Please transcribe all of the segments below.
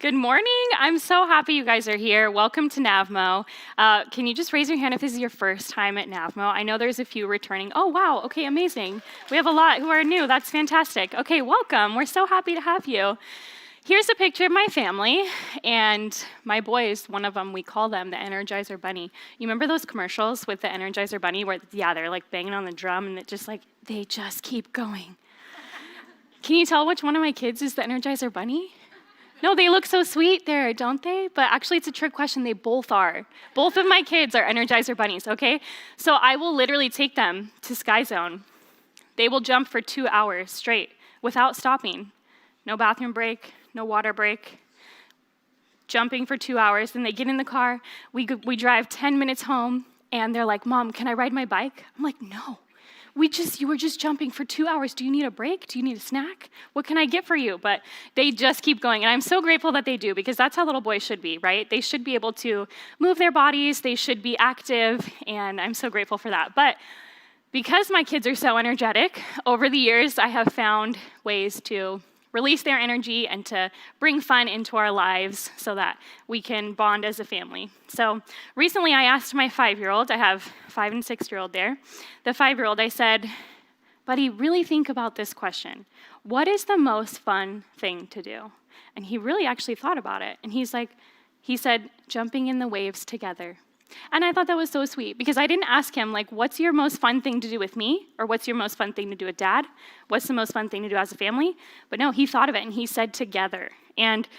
Good morning. I'm so happy you guys are here. Welcome to NAVMO. Can you just raise your hand if this is your first time at NAVMO? I know there's a few returning. Oh, wow. Okay, amazing. We have a lot who are new. That's fantastic. Okay, welcome. We're so happy to have you. Here's a picture of my family and my boys. One of them, we call them the Energizer Bunny. You remember those commercials with the Energizer Bunny where, they're like banging on the drum and they just keep going. Can you tell which one of my kids is the Energizer Bunny? No, they look so sweet there, don't they? But actually, it's a trick question. They both are. Both of my kids are Energizer Bunnies, okay? So I will literally take them to Sky Zone. They will jump for 2 hours straight without stopping. No bathroom break, no water break. Jumping for 2 hours. Then they get in the car. We drive 10 minutes home, and they're like, "Mom, can I ride my bike?" I'm like, "No. You were just jumping for 2 hours. Do you need a break? Do you need a snack? What can I get for you?" But they just keep going. And I'm so grateful that they do, because that's how little boys should be, right? They should be able to move their bodies. They should be active. And I'm so grateful for that. But because my kids are so energetic, over the years, I have found ways to release their energy and to bring fun into our lives so that we can bond as a family. So recently I asked my 5-year-old, I have 5 and 6-year-old there, the 5-year-old, I said, "Buddy, really think about this question. What is the most fun thing to do?" And he really actually thought about it. And he said, "Jumping in the waves together." And I thought that was so sweet, because I didn't ask him, what's your most fun thing to do with me? Or what's your most fun thing to do with Dad? What's the most fun thing to do as a family? But no, he thought of it, and he said together. And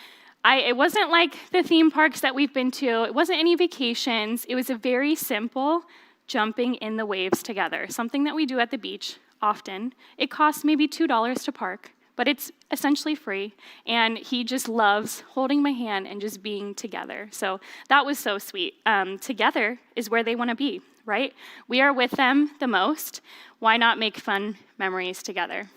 it wasn't like the theme parks that we've been to. It wasn't any vacations. It was a very simple jumping in the waves together, something that we do at the beach often. It costs maybe $2 to park, but it's essentially free, and he just loves holding my hand and just being together. So that was so sweet. Together is where they want to be, right? We are with them the most. Why not make fun memories together?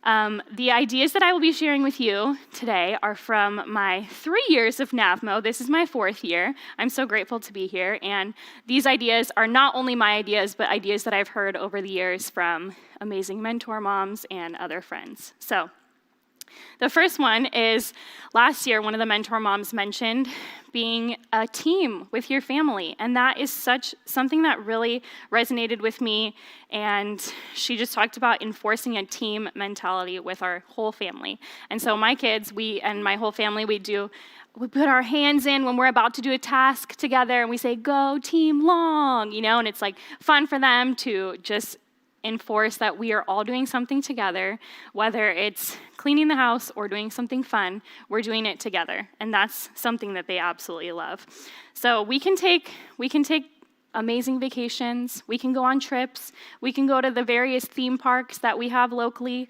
The ideas that I will be sharing with you today are from my 3 years of NAVMO. This is my 4th year. I'm so grateful to be here. And these ideas are not only my ideas, but ideas that I've heard over the years from amazing mentor moms and other friends. So the first one is, last year, one of the mentor moms mentioned being a team with your family. And that is something that really resonated with me. And she just talked about enforcing a team mentality with our whole family. And so my kids, and my whole family, we put our hands in when we're about to do a task together, and we say, "Go team long," and it's fun for them to just enforce that we are all doing something together, whether it's cleaning the house or doing something fun, we're doing it together. And that's something that they absolutely love. So we can take amazing vacations, we can go on trips, we can go to the various theme parks that we have locally.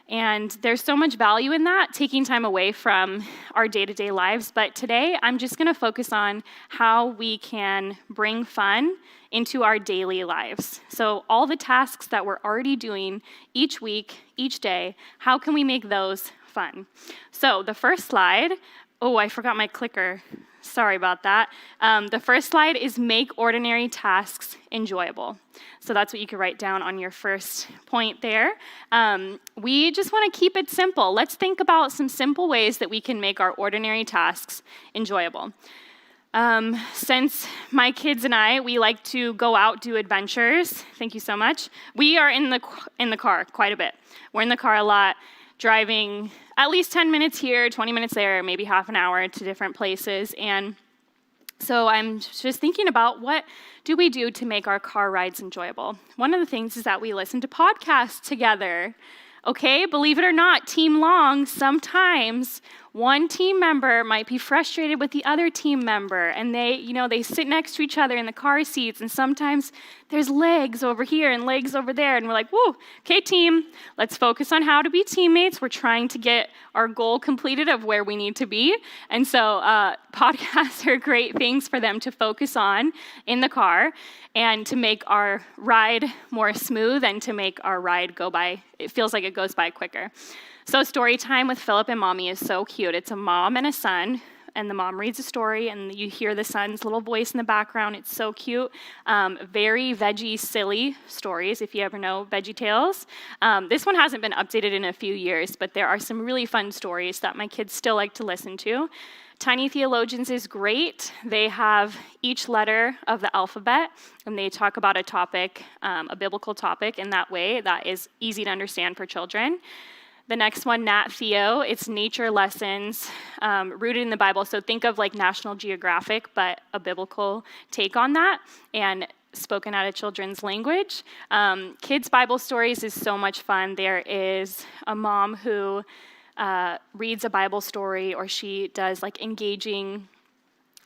And there's so much value in that, taking time away from our day-to-day lives. But today, I'm just going to focus on how we can bring fun into our daily lives. So all the tasks that we're already doing each week, each day, how can we make those fun? So the first slide, I forgot my clicker. Sorry about that. The first slide is make ordinary tasks enjoyable. So that's what you could write down on your first point there. We just want to keep it simple. Let's think about some simple ways that we can make our ordinary tasks enjoyable. Since my kids and I, we like to go out, do adventures. Thank you so much. We are in the car quite a bit. We're in the car a lot, driving at least 10 minutes here, 20 minutes there, maybe half an hour to different places. And so I'm just thinking about, what do we do to make our car rides enjoyable? One of the things is that we listen to podcasts together. Okay, believe it or not, team long, sometimes one team member might be frustrated with the other team member, and they sit next to each other in the car seats, and sometimes there's legs over here and legs over there, and we're like, "Whoa, okay, team, let's focus on how to be teammates." We're trying to get our goal completed of where we need to be, and so podcasts are great things for them to focus on in the car and to make our ride more smooth and to make our ride go by. It feels like it goes by quicker. So story time with Philip and Mommy is so cute. It's a mom and a son. and the mom reads a story, and you hear the son's little voice in the background. It's so cute. Very veggie, silly stories, if you ever know Veggie Tales. This one hasn't been updated in a few years, but there are some really fun stories that my kids still like to listen to. Tiny Theologians is great. They have each letter of the alphabet, and they talk about a topic, a biblical topic, in that way that is easy to understand for children. The next one, Nat Theo, it's nature lessons rooted in the Bible. So think of like National Geographic, but a biblical take on that, and spoken out of children's language. Kids' Bible Stories is so much fun. There is a mom who reads a Bible story, or she does like engaging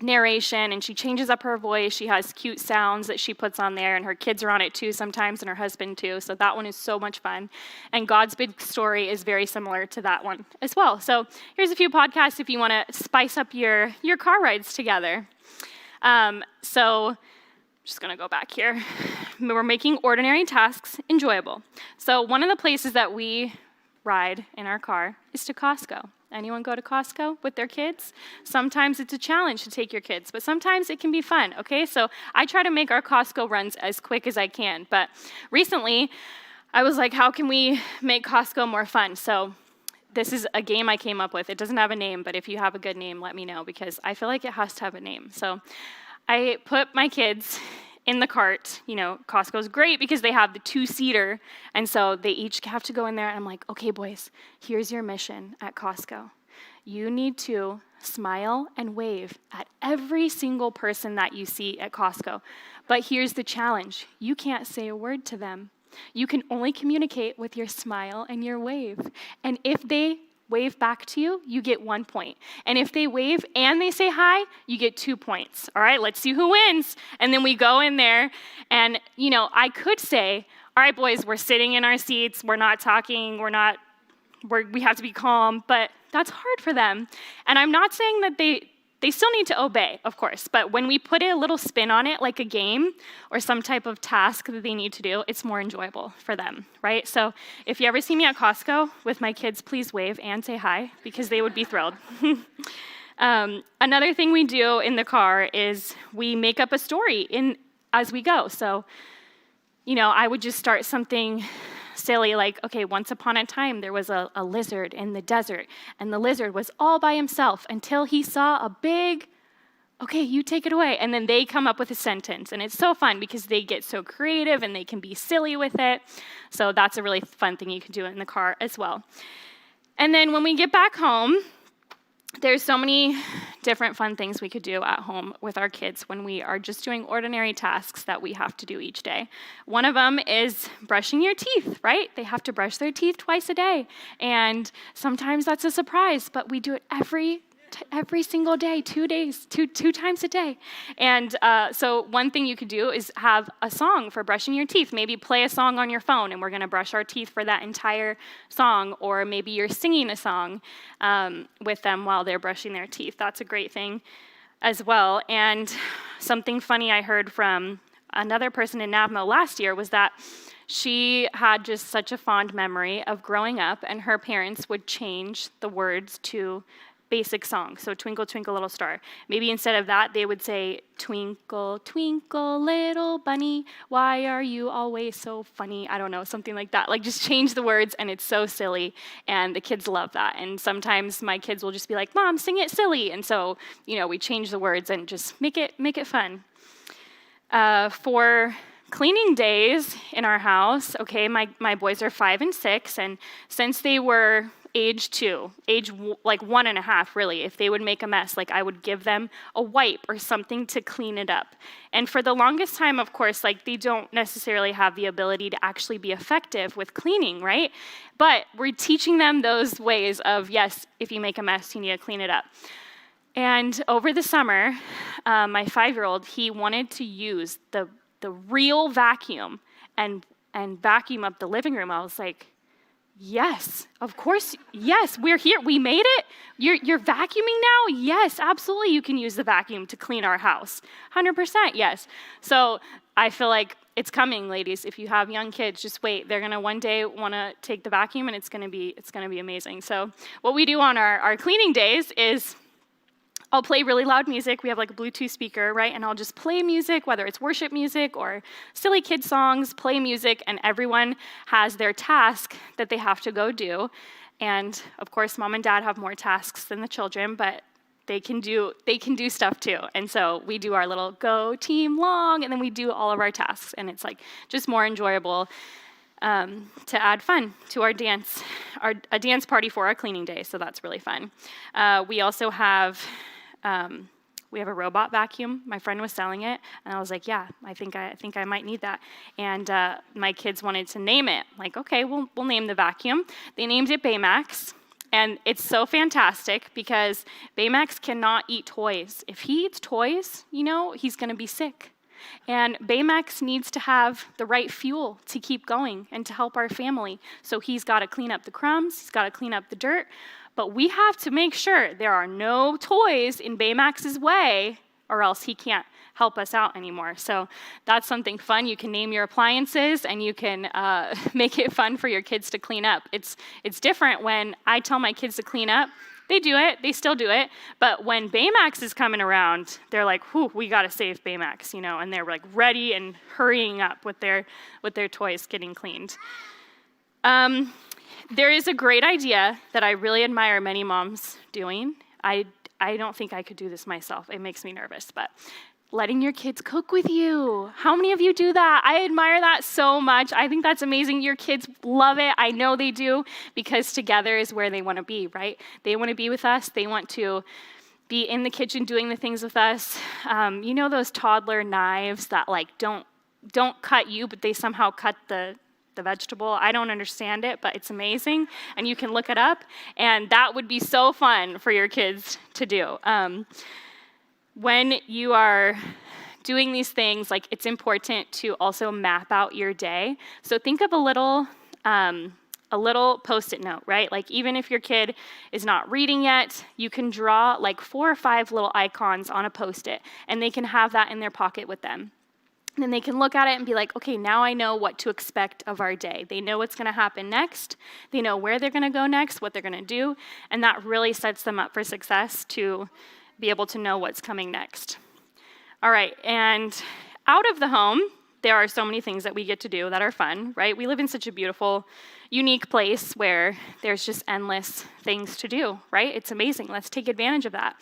narration, and she changes up her voice. She has cute sounds that she puts on there, and her kids are on it too sometimes, and her husband too. So that one is so much fun. And God's Big Story is very similar to that one as well. So here's a few podcasts if you want to spice up your car rides together. So just going to go back here. We're making ordinary tasks enjoyable. So one of the places that we ride in our car is to Costco. Anyone go to Costco with their kids? Sometimes it's a challenge to take your kids, but sometimes it can be fun, okay? So I try to make our Costco runs as quick as I can, but recently I was like, how can we make Costco more fun? So this is a game I came up with. It doesn't have a name, but if you have a good name, let me know, because I feel like it has to have a name. So I put my kids in the cart. You know, Costco's great because they have the 2-seater, and so they each have to go in there, and I'm like, okay, boys, here's your mission at Costco. You need to smile and wave at every single person that you see at Costco. But here's the challenge. You can't say a word to them. You can only communicate with your smile and your wave. And if they wave back to you, you get 1 point. And if they wave and they say hi, you get 2 points. All right, let's see who wins. And then we go in there, and, you know, I could say, all right, boys, we're sitting in our seats, we're not talking, we have to be calm, but that's hard for them. And I'm not saying that they still need to obey, of course, but when we put a little spin on it, like a game or some type of task that they need to do, it's more enjoyable for them, right? So if you ever see me at Costco with my kids, please wave and say hi, because they would be thrilled. Another thing we do in the car is we make up a story as we go. So, you know, I would just start something silly, like, okay, once upon a time, there was a lizard in the desert, and the lizard was all by himself until he saw a big, okay, you take it away. And then they come up with a sentence, and it's so fun because they get so creative and they can be silly with it. So that's a really fun thing you can do in the car as well. And then when we get back home, there's so many different fun things we could do at home with our kids when we are just doing ordinary tasks that we have to do each day. One of them is brushing your teeth, right? They have to brush their teeth twice a day. And sometimes that's a surprise, but we do it every single day, 2 days, two times a day. And so one thing you could do is have a song for brushing your teeth. Maybe play a song on your phone, and we're going to brush our teeth for that entire song. Or maybe you're singing a song with them while they're brushing their teeth. That's a great thing as well. And something funny I heard from another person in Navmo last year was that she had just such a fond memory of growing up, and her parents would change the words to basic song. So Twinkle, Twinkle, Little Star. Maybe instead of that, they would say, Twinkle, twinkle, little bunny, why are you always so funny? I don't know, something like that. Like, just change the words, and it's so silly, and the kids love that. And sometimes my kids will just be like, Mom, sing it silly. And so, you know, we change the words and just make it fun. For cleaning days in our house, okay, my boys are 5 and 6, and since they were age 1.5, really, if they would make a mess, like, I would give them a wipe or something to clean it up. And for the longest time, of course, like, they don't necessarily have the ability to actually be effective with cleaning, right? But we're teaching them those ways of, yes, if you make a mess, you need to clean it up. And over the summer, my 5-year-old, he wanted to use the real vacuum and vacuum up the living room. I was like, yes, of course, yes, we're here. We made it. You're vacuuming now? Yes, absolutely, you can use the vacuum to clean our house. 100%, yes. So I feel like it's coming, ladies. If you have young kids, just wait. They're gonna one day want to take the vacuum, and it's gonna be amazing. So what we do on our cleaning days is I'll play really loud music. We have like a Bluetooth speaker, right? And I'll just play music, whether it's worship music or silly kid songs, play music, and everyone has their task that they have to go do. And of course, mom and dad have more tasks than the children, but they can do stuff too. And so we do our little go team long, and then we do all of our tasks, and it's like just more enjoyable to add fun to our dance, a dance party for our cleaning day. So that's really fun. We also have we have a robot vacuum. My friend was selling it, and I was like, yeah, I think I might need that. And my kids wanted to name it. Like, okay, we'll name the vacuum. They named it Baymax. And it's so fantastic because Baymax cannot eat toys. If he eats toys, he's going to be sick. And Baymax needs to have the right fuel to keep going and to help our family. So he's got to clean up the crumbs, he's got to clean up the dirt, but we have to make sure there are no toys in Baymax's way, or else he can't help us out anymore. So that's something fun. You can name your appliances, and you can make it fun for your kids to clean up. It's different when I tell my kids to clean up. They do it, they still do it, but when Baymax is coming around, they're like, whew, we gotta save Baymax, and they're like ready and hurrying up with their toys getting cleaned. There is a great idea that I really admire many moms doing. I don't think I could do this myself. It makes me nervous, but letting your kids cook with you. How many of you do that? I admire that so much. I think that's amazing. Your kids love it. I know they do, because together is where they want to be, right? They want to be with us. They want to be in the kitchen doing the things with us. Those toddler knives that like don't cut you, but they somehow cut the vegetable. I don't understand it, but it's amazing, and you can look it up, and that would be so fun for your kids to do. When you are doing these things, like, it's important to also map out your day. So think of a little Post-it note, right? Like, even if your kid is not reading yet, you can draw like 4 or 5 little icons on a Post-it, and they can have that in their pocket with them. And then they can look at it and be like, okay, now I know what to expect of our day. They know what's going to happen next. They know where they're going to go next, what they're going to do, and that really sets them up for success to be able to know what's coming next. All right, and out of the home, there are so many things that we get to do that are fun, right? We live in such a beautiful, unique place where there's just endless things to do, right? It's amazing. Let's take advantage of that.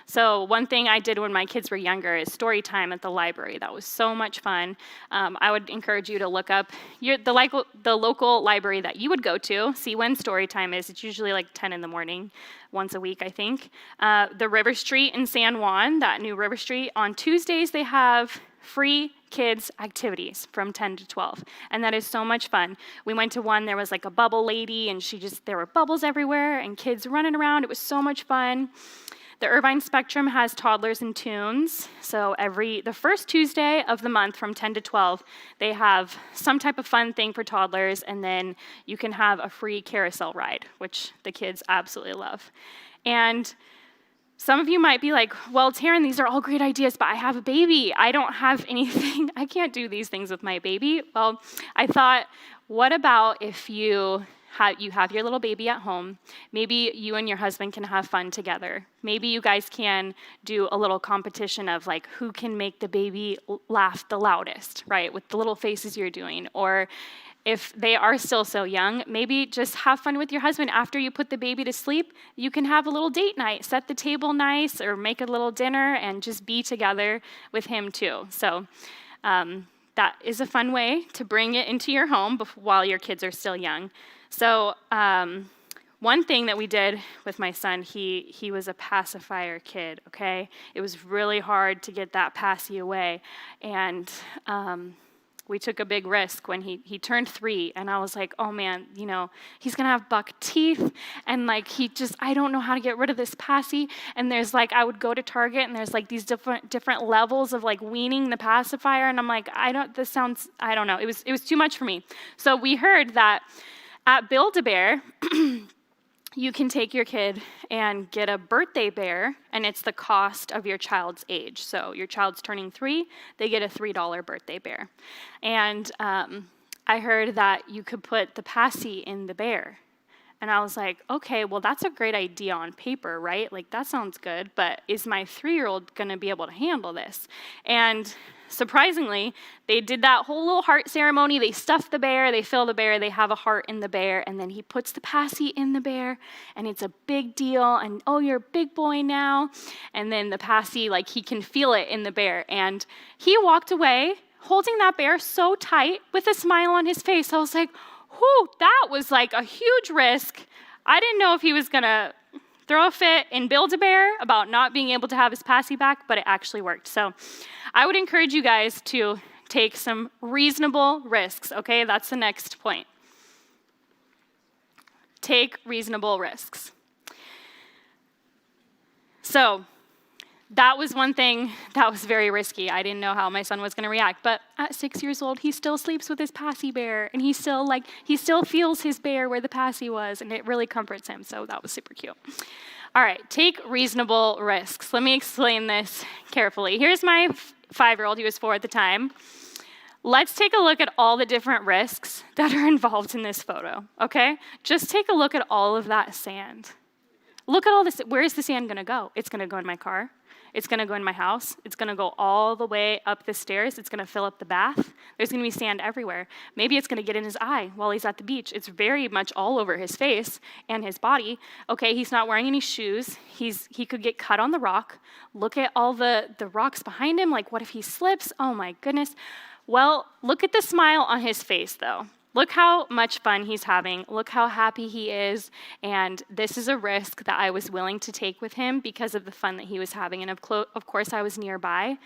So one thing I did when my kids were younger is story time at the library. That was so much fun. I would encourage you to look up the local library that you would go to, see when story time is. It's usually like 10 in the morning, once a week, I think. The River Street in San Juan, that new River Street, on Tuesdays they have free kids activities from 10 to 12, and that is so much fun. We went to one, there was like a bubble lady, and there were bubbles everywhere and kids running around. It was so much fun. The Irvine Spectrum has Toddlers and Tunes, so the first Tuesday of the month from 10 to 12, they have some type of fun thing for toddlers, and then you can have a free carousel ride, which the kids absolutely love. And some of you might be like, well, Taren, these are all great ideas, but I have a baby. I don't have anything. I can't do these things with my baby. Well, I thought, what about if you have your little baby at home? Maybe you and your husband can have fun together. Maybe you guys can do a little competition of like who can make the baby laugh the loudest, right? With the little faces you're doing. Or if they are still so young, maybe just have fun with your husband. After you put the baby to sleep, you can have a little date night. Set the table nice, or make a little dinner and just be together with him too. So that is a fun way to bring it into your home while your kids are still young. So one thing that we did with my son, he was a pacifier kid, okay? It was really hard to get that passy away. And we took a big risk when he turned 3, and I was like, oh man, he's gonna have buck teeth, and like I don't know how to get rid of this passy. And there's like, I would go to Target, and there's like these different levels of like weaning the pacifier, and I'm like, I don't know. It was too much for me. So we heard that at Build-A-Bear, you can take your kid and get a birthday bear, and it's the cost of your child's age. So your child's turning 3, they get a $3 birthday bear. And I heard that you could put the passy in the bear. And I was like, okay, well, that's a great idea on paper, right? Like, that sounds good, but is my 3-year-old going to be able to handle this? And surprisingly, they did that whole little heart ceremony. They stuff the bear, they fill the bear, they have a heart in the bear, and then he puts the passy in the bear, and it's a big deal, and oh, you're a big boy now. And then the passy, like, he can feel it in the bear. And he walked away holding that bear so tight with a smile on his face. I was like, whew, that was like a huge risk. I didn't know if he was going to throw a fit and Build-A-Bear about not being able to have his passy back, but it actually worked. So I would encourage you guys to take some reasonable risks, okay? That's the next point. Take reasonable risks. So that was one thing that was very risky. I didn't know how my son was going to react. But at 6 years old, he still sleeps with his passy bear, and he still feels his bear where the passy was, and it really comforts him. So that was super cute. All right, take reasonable risks. Let me explain this carefully. Here's my 5-year-old. He was 4 at the time. Let's take a look at all the different risks that are involved in this photo, okay? Just take a look at all of that sand. Look at all this. Where is the sand going to go? It's going to go in my car. It's going to go in my house. It's going to go all the way up the stairs. It's going to fill up the bath. There's going to be sand everywhere. Maybe it's going to get in his eye while he's at the beach. It's very much all over his face and his body. Okay, he's not wearing any shoes. He could get cut on the rock. Look at all the rocks behind him. Like, what if he slips? Oh, my goodness. Well, look at the smile on his face, though. Look how much fun he's having. Look how happy he is. And this is a risk that I was willing to take with him because of the fun that he was having. And of course, I was nearby.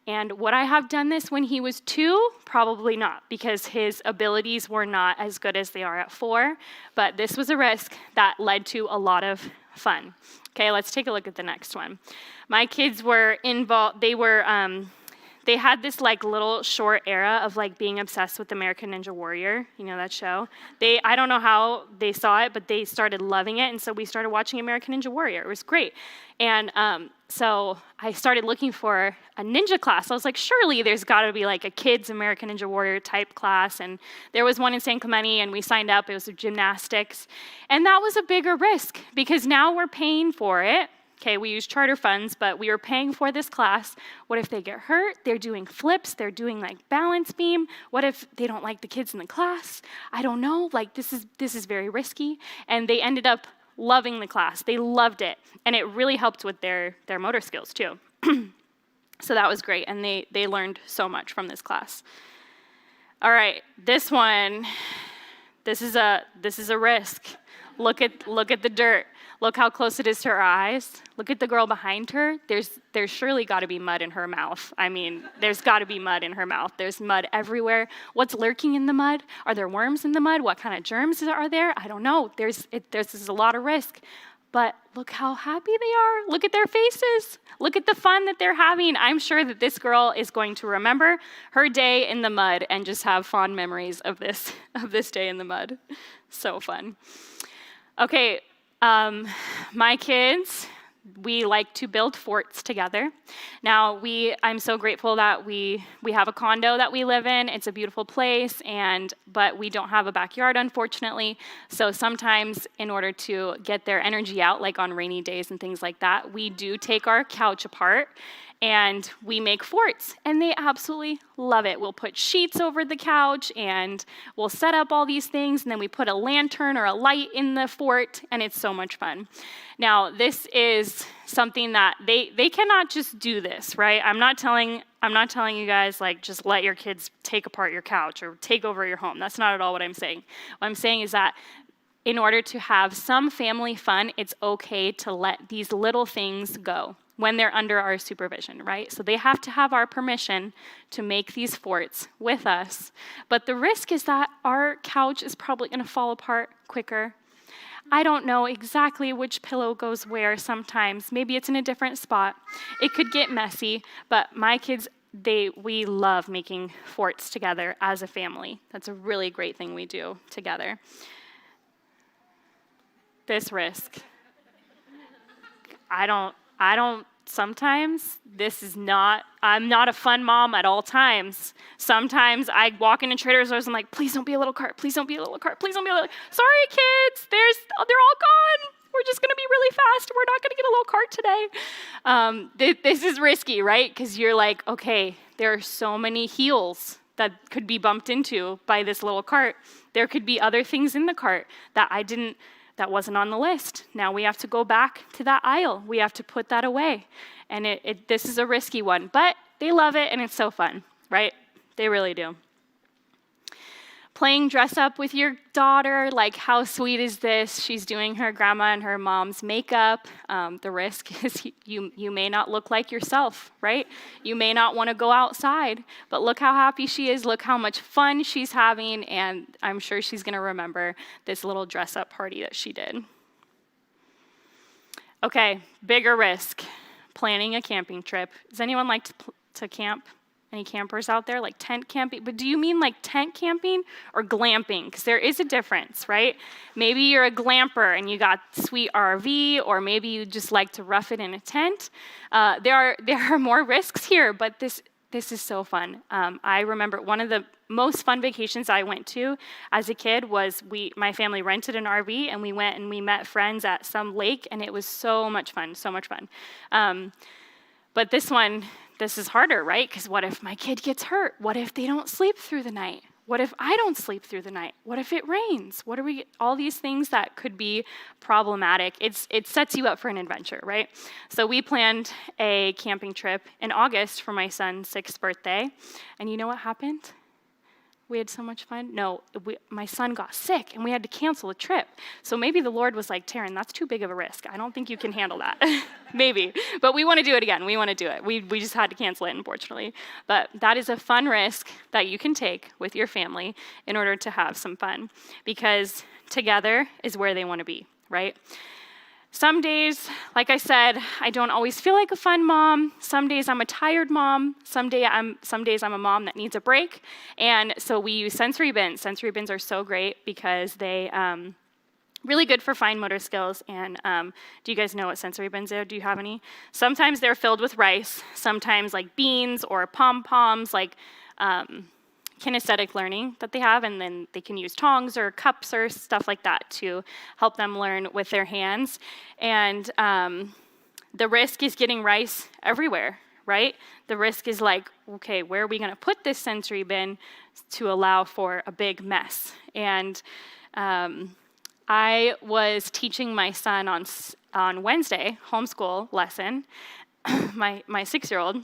And would I have done this when he was 2? Probably not, because his abilities were not as good as they are at 4. But this was a risk that led to a lot of fun. Okay, let's take a look at the next one. My kids were involved. They had this like little short era of like being obsessed with American Ninja Warrior, you know that show? I don't know how they saw it, but they started loving it, and so we started watching American Ninja Warrior. It was great. And so I started looking for a ninja class. I was like, surely there's got to be like a kids American Ninja Warrior type class, and there was one in San Clemente, and we signed up. It was gymnastics, and that was a bigger risk because now we're paying for it. Okay, we use charter funds, but we were paying for this class. What if they get hurt? They're doing flips. They're doing like balance beam. What if they don't like the kids in the class? I don't know. Like this is very risky. And they ended up loving the class. They loved it, and it really helped with their motor skills too. So that was great, and they learned so much from this class. All right, this one. This is a risk. Look at the dirt. Look how close it is to her eyes. Look at the girl behind her. There's surely got to be mud in her mouth. I mean, there's got to be mud in her mouth. There's mud everywhere. What's lurking in the mud? Are there worms in the mud? What kind of germs are there? I don't know. There's a lot of risk. But look how happy they are. Look at their faces. Look at the fun that they're having. I'm sure that this girl is going to remember her day in the mud and just have fond memories of this day in the mud. So fun. Okay. My kids, we like to build forts together. Now, I'm so grateful that we have a condo that we live in. It's a beautiful place, but we don't have a backyard, unfortunately. So sometimes in order to get their energy out, like on rainy days and things like that, we do take our couch apart and we make forts, and they absolutely love it. We'll put sheets over the couch, and we'll set up all these things, and then we put a lantern or a light in the fort, and it's so much fun. Now, this is something that they cannot just do this, right? I'm not telling you guys, like, just let your kids take apart your couch or take over your home. That's not at all what I'm saying. What I'm saying is that in order to have some family fun, it's okay to let these little things go when they're under our supervision, right? So they have to have our permission to make these forts with us. But the risk is that our couch is probably going to fall apart quicker. I don't know exactly which pillow goes where sometimes. Maybe it's in a different spot. It could get messy, but my kids, we love making forts together as a family. That's a really great thing we do together. This risk. I don't sometimes I'm not a fun mom at all times. Sometimes I walk into Trader Joe's and I'm like, please don't be a little cart, please don't be a little cart, please don't be a little, sorry kids, they're all gone. We're just gonna be really fast. We're not gonna get a little cart today. This is risky, right? Because you're like, okay, there are so many heels that could be bumped into by this little cart. There could be other things in the cart that that wasn't on the list. Now we have to go back to that aisle. We have to put that away. And this is a risky one, but they love it and it's so fun, right? They really do. Playing dress up with your daughter, like how sweet is this? She's doing her grandma and her mom's makeup. The risk is you may not look like yourself, right? You may not want to go outside, but look how happy she is. Look how much fun she's having, and I'm sure she's going to remember this little dress up party that she did. Okay, bigger risk, planning a camping trip. Does anyone like to camp? Any campers out there, like tent camping? But do you mean like tent camping or glamping? Because there is a difference, right? Maybe you're a glamper and you got sweet RV, or maybe you just like to rough it in a tent. There are more risks here, but this is so fun. I remember one of the most fun vacations I went to as a kid was my family rented an RV and we went and we met friends at some lake, and it was so much fun, so much fun. But this is harder, right? Because what if my kid gets hurt? What if they don't sleep through the night? What if I don't sleep through the night? What if it rains? All these things that could be problematic. It sets you up for an adventure, right? So we planned a camping trip in August for my son's 6th birthday. And you know what happened? We had so much fun. No, my son got sick and we had to cancel the trip. So maybe the Lord was like, Taren, that's too big of a risk. I don't think you can handle that. Maybe. But we want to do it again. We want to do it. We just had to cancel it, unfortunately. But that is a fun risk that you can take with your family in order to have some fun, because together is where they want to be, right? Some days, like I said, I don't always feel like a fun mom. Some days I'm a tired mom. Some days I'm a mom that needs a break. And so we use sensory bins. Sensory bins are so great because they really good for fine motor skills. And do you guys know what sensory bins are? Do you have any? Sometimes they're filled with rice. Sometimes like beans or pom-poms, like kinesthetic learning that they have, and then they can use tongs or cups or stuff like that to help them learn with their hands. And the risk is getting rice everywhere, right? The risk is like, okay, where are we going to put this sensory bin to allow for a big mess? And I was teaching my son on Wednesday, homeschool lesson, my 6-year-old.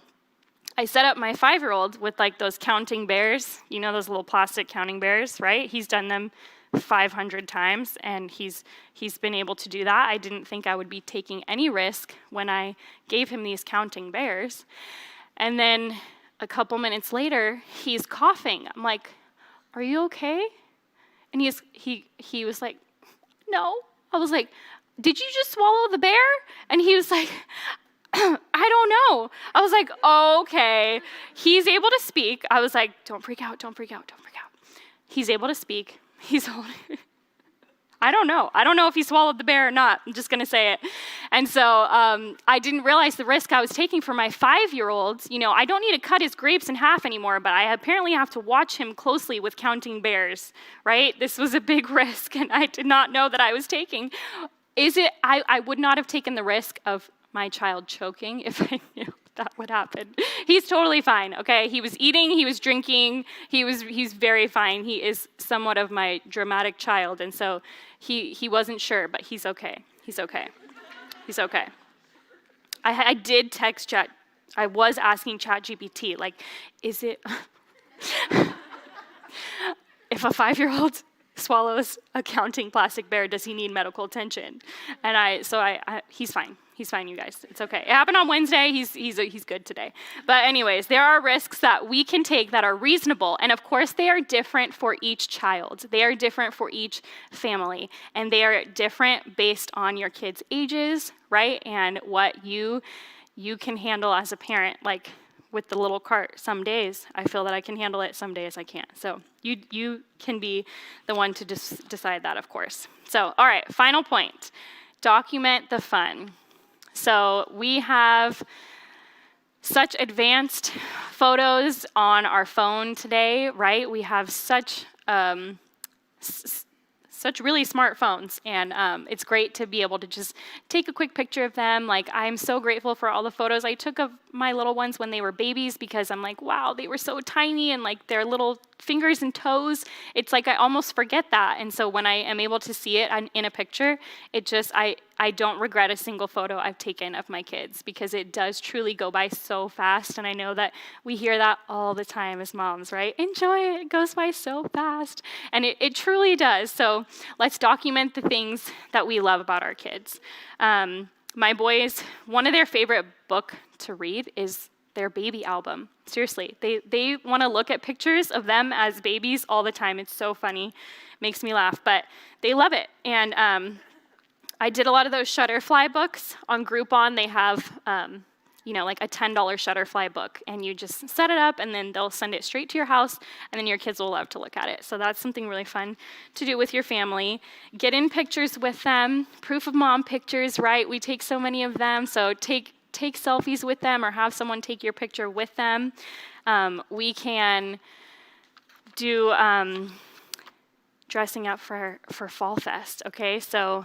I set up my 5-year-old with like those counting bears, you know, those little plastic counting bears, right? He's done them 500 times, and he's been able to do that. I didn't think I would be taking any risk when I gave him these counting bears. And then a couple minutes later, he's coughing. I'm like, "Are you okay?" And he was like, "No." I was like, "Did you just swallow the bear?" And he was like, "I don't know." I was like, oh, okay. He's able to speak. I was like, don't freak out, don't freak out, don't freak out. He's able to speak. I don't know. I don't know if he swallowed the bear or not. I'm just going to say it. And so I didn't realize the risk I was taking for my 5-year-old. You know, I don't need to cut his grapes in half anymore, but I apparently have to watch him closely with counting bears, right? This was a big risk, and I did not know that I was taking. I would not have taken the risk of my child choking if I knew that would happen. He's totally fine, okay? He was eating, he was drinking, he's very fine. He is somewhat of my dramatic child, and so he wasn't sure, but he's okay. He's okay. He's okay. I did text Chat. I was asking ChatGPT, like, is it... if a 5-year-old swallows a counting plastic bear, does he need medical attention? And he's fine. He's fine, you guys. It's okay. It happened on Wednesday. He's good today. But anyways, there are risks that we can take that are reasonable. And of course, they are different for each child. They are different for each family. And they are different based on your kids' ages, right? And what you can handle as a parent. Like with the little cart, some days I feel that I can handle it, some days I can't. So you can be the one to decide that, of course. So, all right, final point. Document the fun. So we have such advanced photos on our phone today, right? We have such such really smart phones, and it's great to be able to just take a quick picture of them. Like, I'm so grateful for all the photos I took of my little ones when they were babies, because I'm like, wow, they were so tiny, and like their little fingers and toes, it's like I almost forget that. And so when I am able to see it in a picture, it just, I don't regret a single photo I've taken of my kids, because it does truly go by so fast. And I know that we hear that all the time as moms, right? Enjoy it, it goes by so fast. And it truly does. So let's document the things that we love about our kids. My boys, one of their favorite book to read is their baby album. Seriously, they want to look at pictures of them as babies all the time. It's so funny, makes me laugh, but they love it. And I did a lot of those Shutterfly books on Groupon. They have, like a $10 Shutterfly book, and you just set it up, and then they'll send it straight to your house, and then your kids will love to look at it. So that's something really fun to do with your family. Get in pictures with them. Proof of mom pictures, right? We take so many of them, so take selfies with them, or have someone take your picture with them. We can do dressing up for Fall Fest, okay? So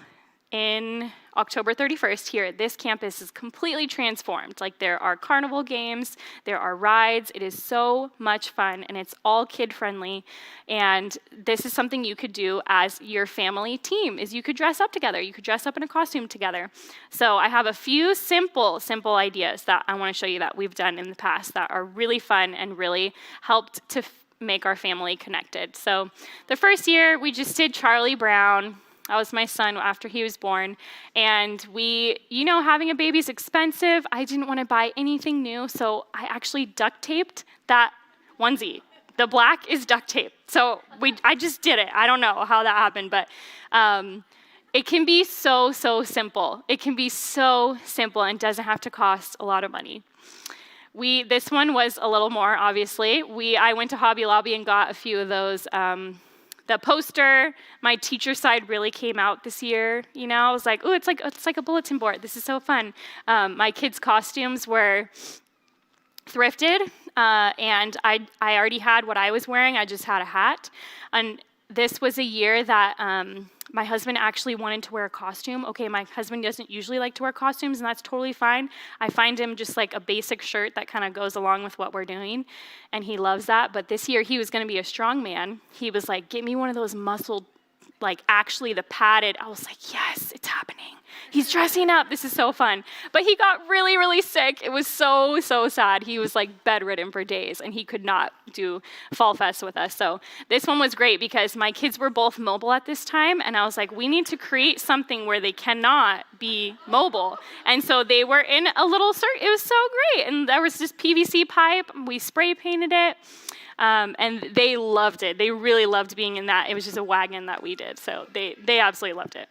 in October 31st here, this campus is completely transformed. Like, there are carnival games, there are rides. It is so much fun, and it's all kid-friendly. And this is something you could do as your family team, is you could dress up together. You could dress up in a costume together. So I have a few simple ideas that I want to show you that we've done in the past that are really fun and really helped to make our family connected. So the first year, we just did Charlie Brown. That was my son after he was born. And having a baby is expensive. I didn't want to buy anything new, so I actually duct taped that onesie. The black is duct tape. So I just did it. I don't know how that happened, but it can be so simple. It can be so simple and doesn't have to cost a lot of money. This one was a little more, obviously. I went to Hobby Lobby and got a few of those. The poster, my teacher side really came out this year. I was like, oh, it's like a bulletin board. This is so fun. My kids' costumes were thrifted, and I already had what I was wearing. I just had a hat. And this was a year that my husband actually wanted to wear a costume. Okay, my husband doesn't usually like to wear costumes, and that's totally fine. I find him just like a basic shirt that kind of goes along with what we're doing, and he loves that. But this year, he was going to be a strong man. He was like, get me one of those muscled, like actually the padded. I was like, yes, it's happening. He's dressing up. This is so fun. But he got really sick. It was so sad. He was like bedridden for days, and he could not do Fall Fest with us. So this one was great because my kids were both mobile at this time, and I was like, we need to create something where they cannot be mobile. And so they were in a little circle. It was so great. And there was this PVC pipe. We spray painted it. And they loved it. They really loved being in that. It was just a wagon that we did. So they absolutely loved it.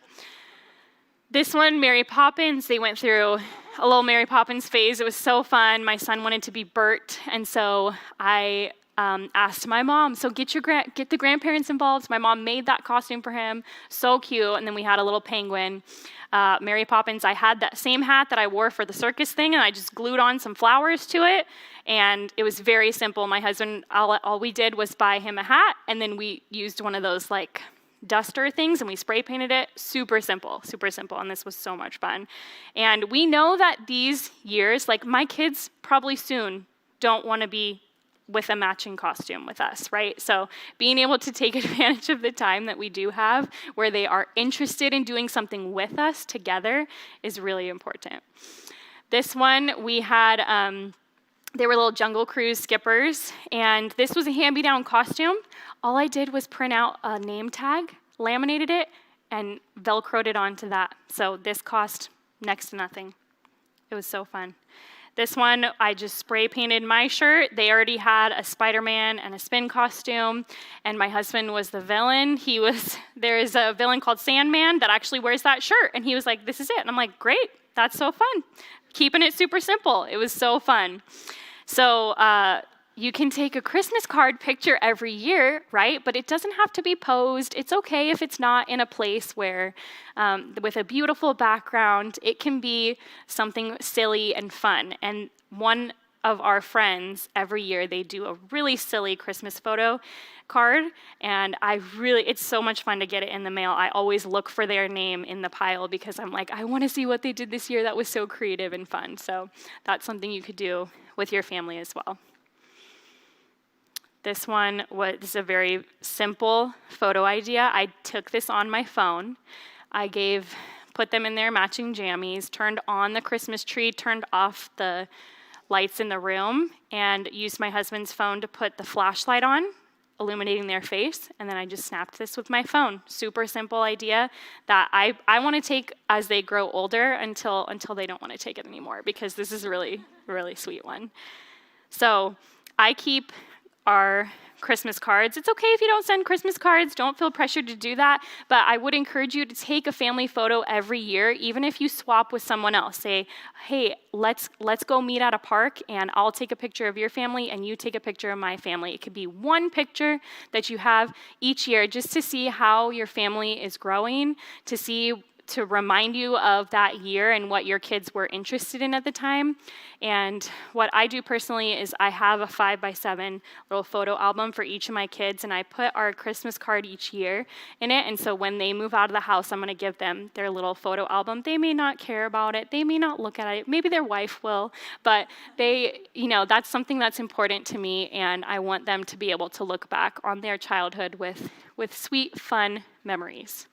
This one, Mary Poppins, they went through a little Mary Poppins phase. It was so fun. My son wanted to be Bert, and so I asked my mom, so get the grandparents involved. My mom made that costume for him. So cute. And then we had a little penguin. Mary Poppins, I had that same hat that I wore for the circus thing, and I just glued on some flowers to it. And it was very simple. My husband, all we did was buy him a hat, and then we used one of those like duster things, and we spray painted it. Super simple, and this was so much fun. And we know that these years, like my kids probably soon don't want to be with a matching costume with us, right? So being able to take advantage of the time that we do have where they are interested in doing something with us together is really important. This one, we had, they were little Jungle Cruise skippers, and this was a hand-me-down costume. All I did was print out a name tag, laminated it, and Velcroed it onto that. So this cost next to nothing. It was so fun. This one, I just spray painted my shirt. They already had a Spider-Man and a Spin costume, and my husband was the villain. There is a villain called Sandman that actually wears that shirt, and he was like, this is it. And I'm like, great, that's so fun. Keeping it super simple. It was so fun. So, You can take a Christmas card picture every year, right? But it doesn't have to be posed. It's okay if it's not in a place where, with a beautiful background, it can be something silly and fun. And one of our friends, every year, they do a really silly Christmas photo card, and it's so much fun to get it in the mail. I always look for their name in the pile because I'm like, I want to see what they did this year. That was so creative and fun. So that's something you could do with your family as well. This one was a very simple photo idea. I took this on my phone. Put them in their matching jammies, turned on the Christmas tree, turned off the lights in the room, and used my husband's phone to put the flashlight on, illuminating their face, and then I just snapped this with my phone. Super simple idea that I want to take as they grow older until they don't want to take it anymore, because this is a really, really sweet one. So I keep our Christmas cards. It's okay if you don't send Christmas cards. Don't feel pressured to do that. But I would encourage you to take a family photo every year, even if you swap with someone else. Say, hey, let's go meet at a park, and I'll take a picture of your family, and you take a picture of my family. It could be one picture that you have each year just to see how your family is growing, to remind you of that year and what your kids were interested in at the time. And what I do personally is I have a 5x7 little photo album for each of my kids, and I put our Christmas card each year in it. And so when they move out of the house, I'm going to give them their little photo album. They may not care about it. They may not look at it. Maybe their wife will, but that's something that's important to me, and I want them to be able to look back on their childhood with sweet, fun memories.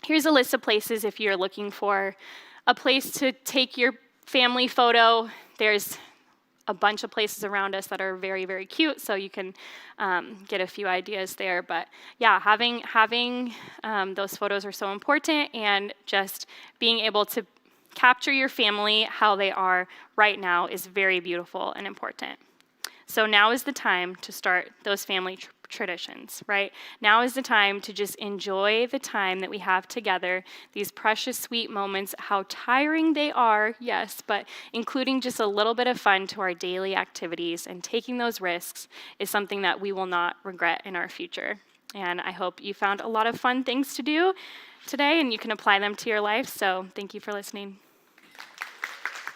Here's a list of places if you're looking for a place to take your family photo. There's a bunch of places around us that are very, very cute, so you can get a few ideas there. But yeah, having those photos are so important, and just being able to capture your family how they are right now is very beautiful and important. So now is the time to start those family traditions, right? Now is the time to just enjoy the time that we have together, these precious, sweet moments, how tiring they are, yes, but including just a little bit of fun to our daily activities, and taking those risks is something that we will not regret in our future. And I hope you found a lot of fun things to do today, and you can apply them to your life. So thank you for listening.